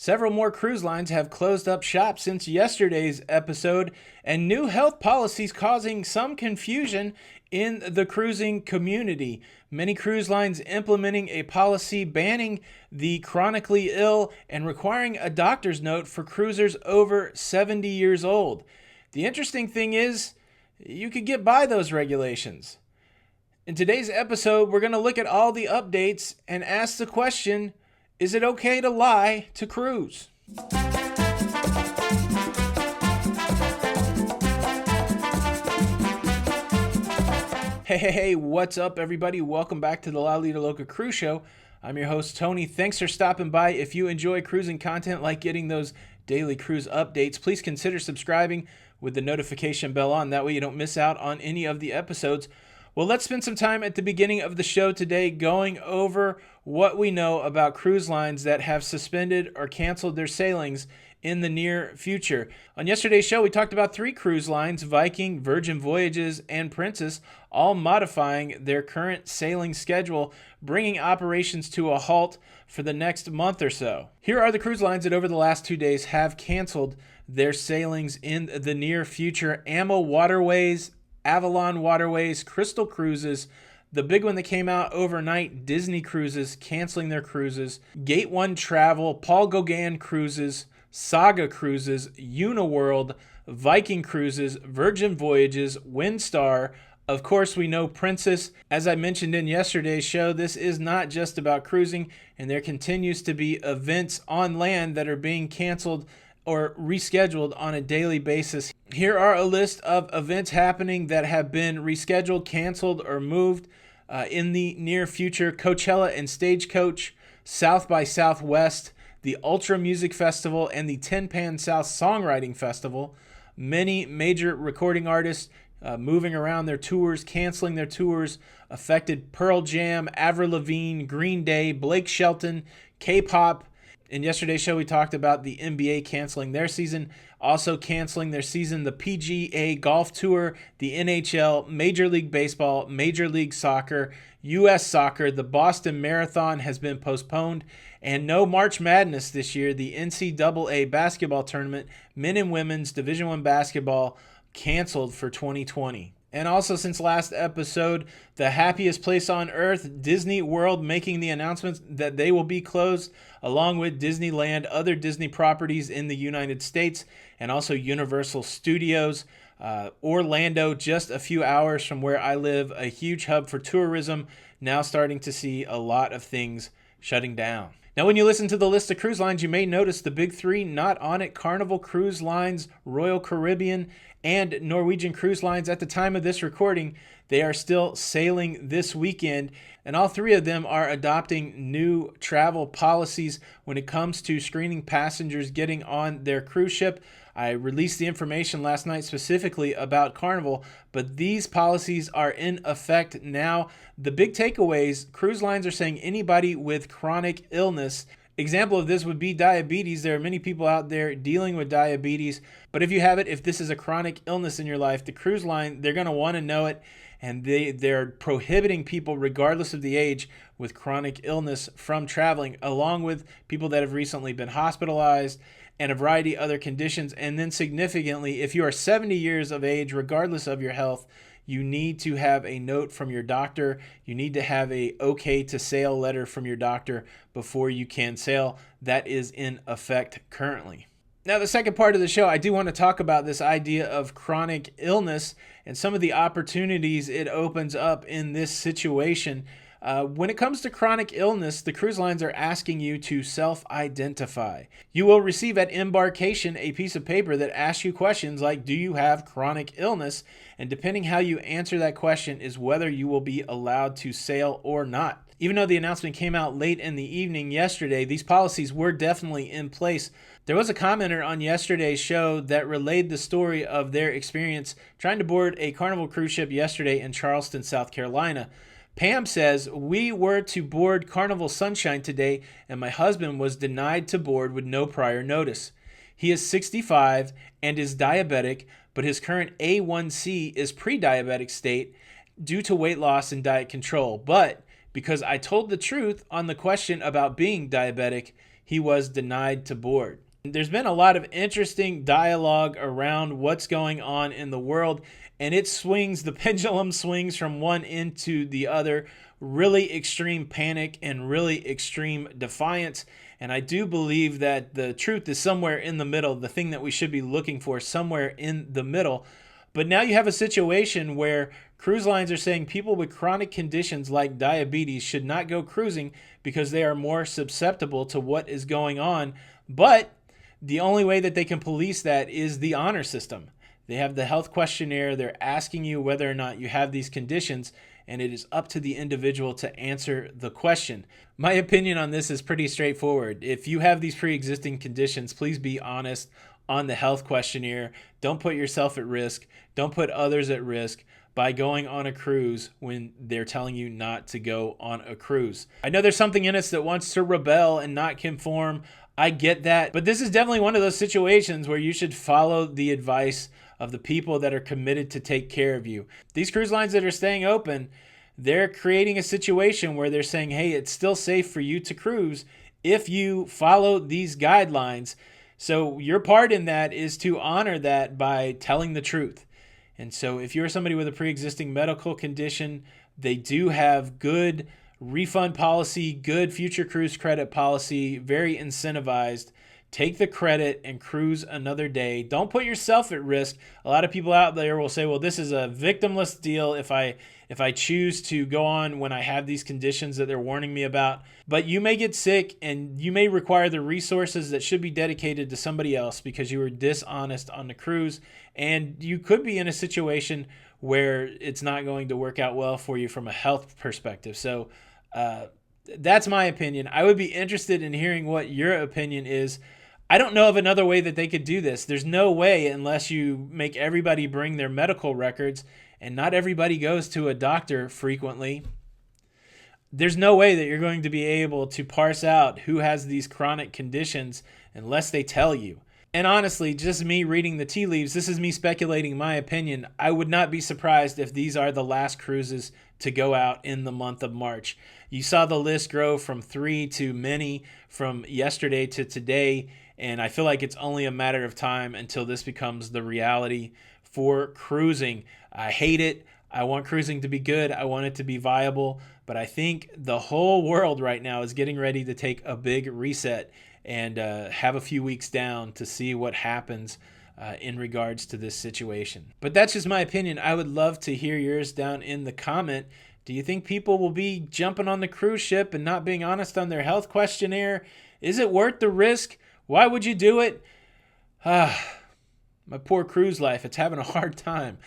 Several more cruise lines have closed up shop since yesterday's episode, and new health policies causing some confusion in the cruising community. Many cruise lines implementing a policy banning the chronically ill and requiring a doctor's note for cruisers over 70 years old. The interesting thing is, you could get by those regulations. In today's episode, we're going to look at all the updates and ask the question, is it okay to lie to cruise? Hey, what's up, everybody? Welcome back to the Lido Loca Cruise Show. I'm your host, Tony. Thanks for stopping by. If you enjoy cruising content like getting those daily cruise updates, please consider subscribing with the notification bell on. That way you don't miss out on any of the episodes. Well, let's spend some time at the beginning of the show today going over what we know about cruise lines that have suspended or canceled their sailings in the near future. On yesterday's show, we talked about 3 cruise lines, Viking, Virgin Voyages, and Princess, all modifying their current sailing schedule, bringing operations to a halt for the next month or so. Here are the cruise lines that over the last 2 days have canceled their sailings in the near future. AMO Waterways, Avalon Waterways, Crystal Cruises, the big one that came out overnight, Disney Cruises canceling their cruises, Gate 1 Travel, Paul Gauguin Cruises, Saga Cruises, Uniworld, Viking Cruises, Virgin Voyages, Windstar. Of course, we know Princess. As I mentioned in yesterday's show, this is not just about cruising, and there continues to be events on land that are being canceled or rescheduled on a daily basis. Here are a list of events happening that have been rescheduled, canceled, or moved in the near future. Coachella and Stagecoach, South by Southwest, the Ultra Music Festival, and the Tin Pan South Songwriting Festival. Many major recording artists moving around their tours, canceling their tours, affected Pearl Jam, Avril Lavigne, Green Day, Blake Shelton, K-pop. In yesterday's show, we talked about the NBA canceling their season, also canceling their season, the PGA Golf Tour, the NHL, Major League Baseball, Major League Soccer, U.S. Soccer, the Boston Marathon has been postponed, and no March Madness this year. The NCAA basketball tournament, men and women's Division I basketball, canceled for 2020. And also, since last episode, the happiest place on earth, Disney World, making the announcements that they will be closed, along with Disneyland, other Disney properties in the United States, and also Universal Studios. Orlando, just a few hours from where I live, a huge hub for tourism, now starting to see a lot of things shutting down. Now, when you listen to the list of cruise lines, you may notice the big 3 not on it: Carnival Cruise Lines, Royal Caribbean, and Norwegian Cruise Lines. At the time of this recording, they are still sailing this weekend, and all 3 of them are adopting new travel policies when it comes to screening passengers getting on their cruise ship. I released the information last night specifically about Carnival, but these policies are in effect now. The big takeaways: cruise lines are saying anybody with chronic illness. Example of this would be diabetes. There are many people out there dealing with diabetes, but if you have it, if this is a chronic illness in your life, the cruise line, they're going to want to know it, and they're prohibiting people, regardless of the age, with chronic illness from traveling, along with people that have recently been hospitalized and a variety of other conditions. And then significantly, if you are 70 years of age, regardless of your health, you need to have a note from your doctor. You need to have a okay to sail letter from your doctor before you can sail. That is in effect currently. Now, the second part of the show, I do want to talk about this idea of chronic illness and some of the opportunities it opens up in this situation. When it comes to chronic illness, the cruise lines are asking you to self-identify. You will receive at embarkation a piece of paper that asks you questions like, do you have chronic illness? And depending how you answer that question is whether you will be allowed to sail or not. Even though the announcement came out late in the evening yesterday, these policies were definitely in place. There was a commenter on yesterday's show that relayed the story of their experience trying to board a Carnival cruise ship yesterday in Charleston, South Carolina. Pam says, we were to board Carnival Sunshine today, and my husband was denied to board with no prior notice. He is 65 and is diabetic, but his current A1C is pre-diabetic state due to weight loss and diet control. But because I told the truth on the question about being diabetic, he was denied to board. There's been a lot of interesting dialogue around what's going on in the world, and the pendulum swings from one end to the other. Really extreme panic and really extreme defiance. And I do believe that the truth is somewhere in the middle, the thing that we should be looking for somewhere in the middle. But now you have a situation where cruise lines are saying people with chronic conditions like diabetes should not go cruising because they are more susceptible to what is going on. But the only way that they can police that is the honor system. They have the health questionnaire. They're asking you whether or not you have these conditions, and it is up to the individual to answer the question. My opinion on this is pretty straightforward. If you have these pre-existing conditions, please be honest on the health questionnaire. Don't put yourself at risk. Don't put others at risk by going on a cruise when they're telling you not to go on a cruise. I know there's something in us that wants to rebel and not conform. I get that. But this is definitely one of those situations where you should follow the advice of the people that are committed to take care of you. These cruise lines that are staying open, they're creating a situation where they're saying, hey, it's still safe for you to cruise if you follow these guidelines. So your part in that is to honor that by telling the truth. And so if you're somebody with a pre-existing medical condition, they do have good refund policy, good future cruise credit policy, very incentivized. Take the credit and cruise another day. Don't put yourself at risk. A lot of people out there will say, well, this is a victimless deal if I choose to go on when I have these conditions that they're warning me about. But you may get sick and you may require the resources that should be dedicated to somebody else because you were dishonest on the cruise. And you could be in a situation where it's not going to work out well for you from a health perspective. So that's my opinion. I would be interested in hearing what your opinion is. I don't know of another way that they could do this. There's no way unless you make everybody bring their medical records, and not everybody goes to a doctor frequently. There's no way that you're going to be able to parse out who has these chronic conditions unless they tell you. And honestly, just me reading the tea leaves, this is me speculating my opinion. I would not be surprised if these are the last cruises to go out in the month of March. You saw the list grow from 3 to many from yesterday to today, and I feel like it's only a matter of time until this becomes the reality for cruising. I hate it. I want cruising to be good. I want it to be viable. But I think the whole world right now is getting ready to take a big reset and have a few weeks down to see what happens in regards to this situation. But that's just my opinion. I would love to hear yours down in the comment. Do you think people will be jumping on the cruise ship and not being honest on their health questionnaire? Is it worth the risk? Why would you do it? My poor cruise life. It's having a hard time.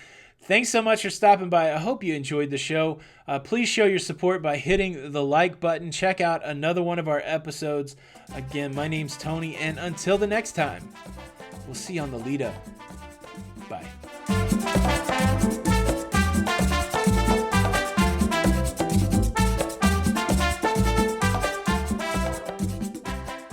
Thanks so much for stopping by. I hope you enjoyed the show. Please show your support by hitting the like button. Check out another one of our episodes. Again, my name's Tony, and until the next time, we'll see you on the Lido. Bye.